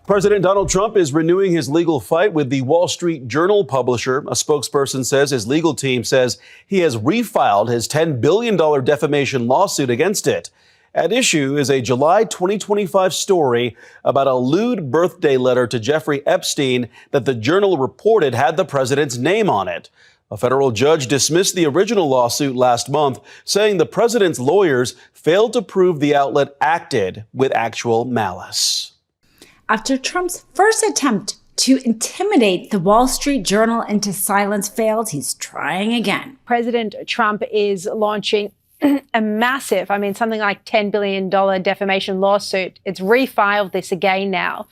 President Donald Trump is renewing his legal fight with the Wall Street Journal publisher. A spokesperson says his legal team says he has refiled his $10 billion defamation lawsuit against it. At issue is a July 2025 story about a lewd birthday letter to Jeffrey Epstein that the Journal reported had the president's name on it. A federal judge dismissed the original lawsuit last month, saying the president's lawyers failed to prove the outlet acted with actual malice. After Trump's first attempt to intimidate the Wall Street Journal into silence failed, he's trying again. President Trump is launching a massive, something like $10 billion defamation lawsuit. It's refiled this again now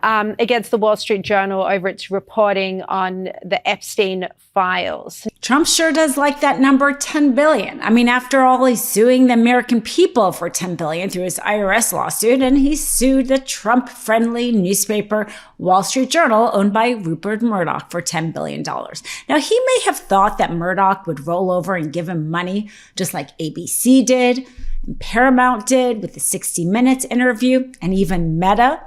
against the Wall Street Journal over its reporting on the Epstein files. Trump sure does like that number, 10 billion. After all, he's suing the American people for 10 billion through his IRS lawsuit, and he sued the Trump-friendly newspaper Wall Street Journal, owned by Rupert Murdoch, for $10 billion. Now, he may have thought that Murdoch would roll over and give him money, just like ABC did, and Paramount did with the 60 Minutes interview, and even Meta.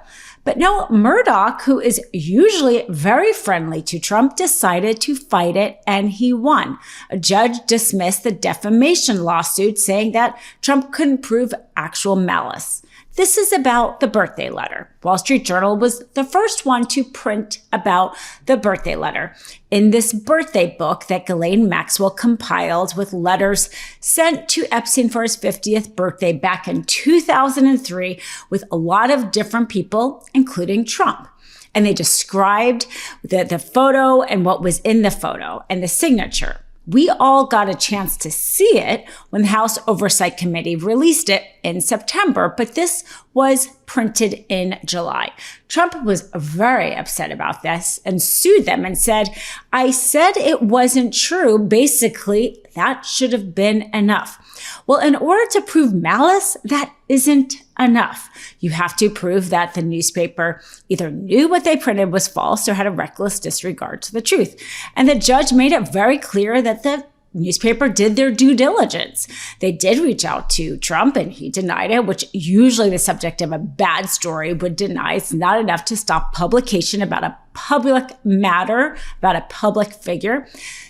But no, Murdoch, who is usually very friendly to Trump, decided to fight it, and he won. A judge dismissed the defamation lawsuit, saying that Trump couldn't prove actual malice. This is about the birthday letter. Wall Street Journal was the first one to print about the birthday letter in this birthday book that Ghislaine Maxwell compiled with letters sent to Epstein for his 50th birthday back in 2003 with a lot of different people, including Trump. And they described the photo and what was in the photo and the signature. We all got a chance to see it when the House Oversight Committee released it in September, but this was printed in July. Trump was very upset about this and sued them and said, "I said it wasn't true. Basically, that should have been enough." Well, in order to prove malice, that isn't enough. You have to prove that the newspaper either knew what they printed was false or had a reckless disregard to the truth. And the judge made it very clear that the newspaper did their due diligence. They did reach out to Trump and he denied it, which usually the subject of a bad story would deny. It's not enough to stop publication about a public matter, about a public figure.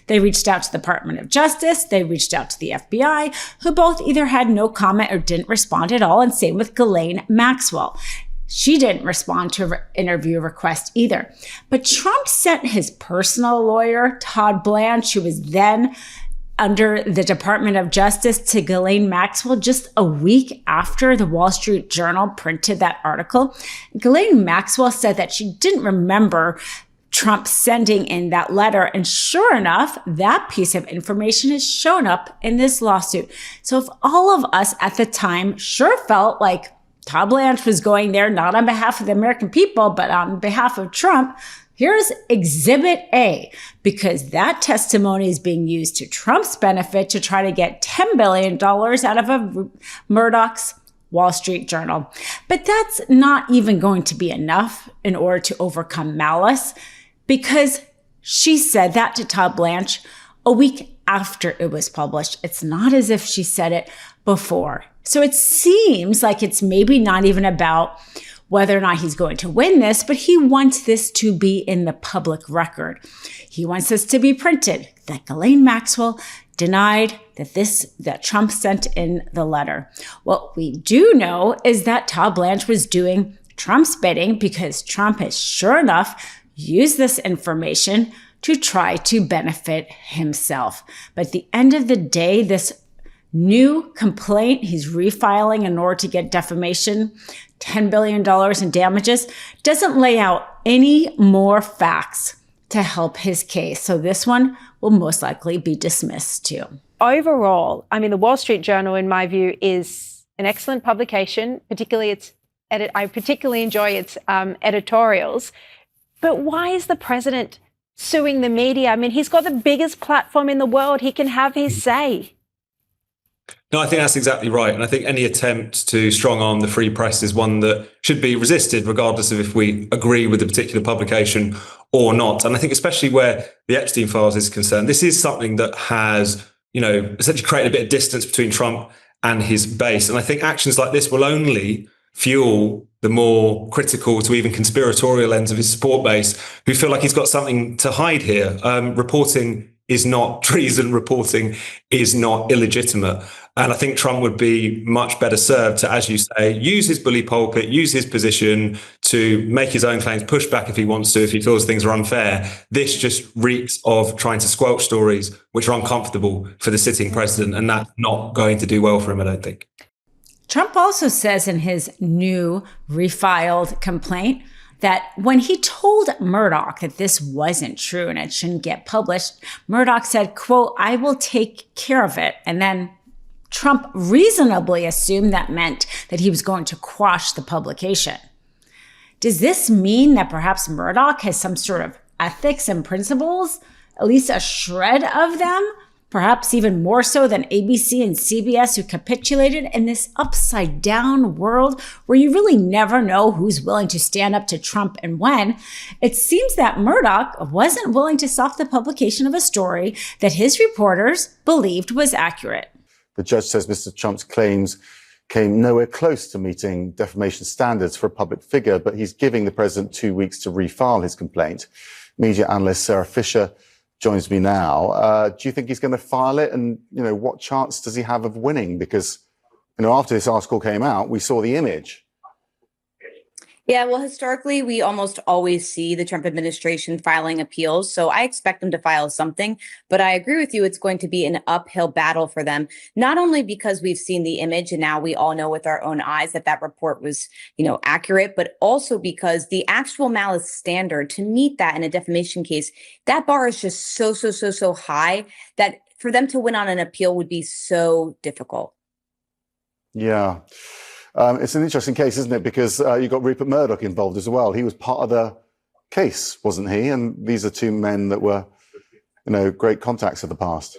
They reached out to the Department of Justice. They reached out to the FBI, who both either had no comment or didn't respond at all. And same with Ghislaine Maxwell. She didn't respond to an interview request either. But Trump sent his personal lawyer, Todd Blanche, who was then under the Department of Justice, to Ghislaine Maxwell just a week after the Wall Street Journal printed that article. Ghislaine Maxwell said that she didn't remember Trump sending in that letter. And sure enough, that piece of information has shown up in this lawsuit. So if all of us at the time sure felt like Todd Blanche was going there, not on behalf of the American people, but on behalf of Trump, here's Exhibit A, because that testimony is being used to Trump's benefit to try to get $10 billion out of Murdoch's Wall Street Journal. But that's not even going to be enough in order to overcome malice, because she said that to Todd Blanche a week after it was published. It's not as if she said it before. So it seems like it's maybe not even about whether or not he's going to win this, but he wants this to be in the public record. He wants this to be printed, that Ghislaine Maxwell denied that Trump sent in the letter. What we do know is that Todd Blanche was doing Trump's bidding, because Trump has sure enough used this information to try to benefit himself. But at the end of the day, this new complaint he's refiling in order to get defamation, $10 billion in damages, doesn't lay out any more facts to help his case. So this one will most likely be dismissed too. Overall, the Wall Street Journal, in my view, is an excellent publication. I particularly enjoy its editorials. But why is the president suing the media? He's got the biggest platform in the world. He can have his say. No, I think that's exactly right. And I think any attempt to strong-arm the free press is one that should be resisted, regardless of if we agree with the particular publication or not. And I think especially where the Epstein files is concerned, this is something that has, essentially created a bit of distance between Trump and his base. And I think actions like this will only fuel the more critical to even conspiratorial ends of his support base, who feel like he's got something to hide here. Reporting is not treason. Reporting is not illegitimate. And I think Trump would be much better served to, as you say, use his bully pulpit, use his position to make his own claims, push back if he wants to, if he feels things are unfair. This just reeks of trying to squelch stories which are uncomfortable for the sitting president, and that's not going to do well for him, I don't think. Trump also says in his new refiled complaint that when he told Murdoch that this wasn't true and it shouldn't get published, Murdoch said, quote, "I will take care of it." And then Trump reasonably assumed that meant that he was going to quash the publication. Does this mean that perhaps Murdoch has some sort of ethics and principles, at least a shred of them? Perhaps even more so than ABC and CBS, who capitulated in this upside down world where you really never know who's willing to stand up to Trump and when. It seems that Murdoch wasn't willing to stop the publication of a story that his reporters believed was accurate. The judge says Mr. Trump's claims came nowhere close to meeting defamation standards for a public figure, but he's giving the president 2 weeks to refile his complaint. Media analyst Sarah Fisher joins me now. Do you think he's going to file it? And, what chance does he have of winning? Because, after this article came out, we saw the image. Yeah, well, historically, we almost always see the Trump administration filing appeals. So I expect them to file something. But I agree with you, it's going to be an uphill battle for them, not only because we've seen the image and now we all know with our own eyes that report was, accurate, but also because the actual malice standard to meet that in a defamation case, that bar is just so high that for them to win on an appeal would be so difficult. Yeah. It's an interesting case, isn't it? Because you got Rupert Murdoch involved as well. He was part of the case, wasn't he? And these are two men that were, great contacts of the past.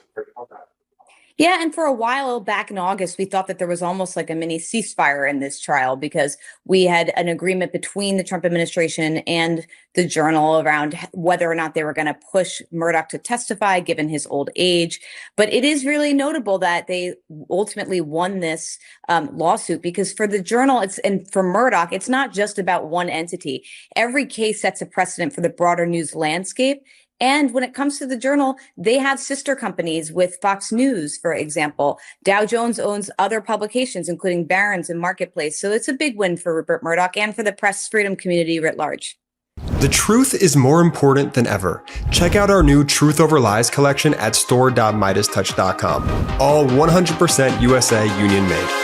Yeah, and for a while back in August, we thought that there was almost like a mini ceasefire in this trial because we had an agreement between the Trump administration and the Journal around whether or not they were going to push Murdoch to testify, given his old age. But it is really notable that they ultimately won this lawsuit because for the Journal and for Murdoch, it's not just about one entity. Every case sets a precedent for the broader news landscape. And when it comes to the Journal, they have sister companies with Fox News, for example. Dow Jones owns other publications, including Barron's and Marketplace. So it's a big win for Rupert Murdoch and for the press freedom community writ large. The truth is more important than ever. Check out our new Truth Over Lies collection at store.MeidasTouch.com. All 100% USA union made.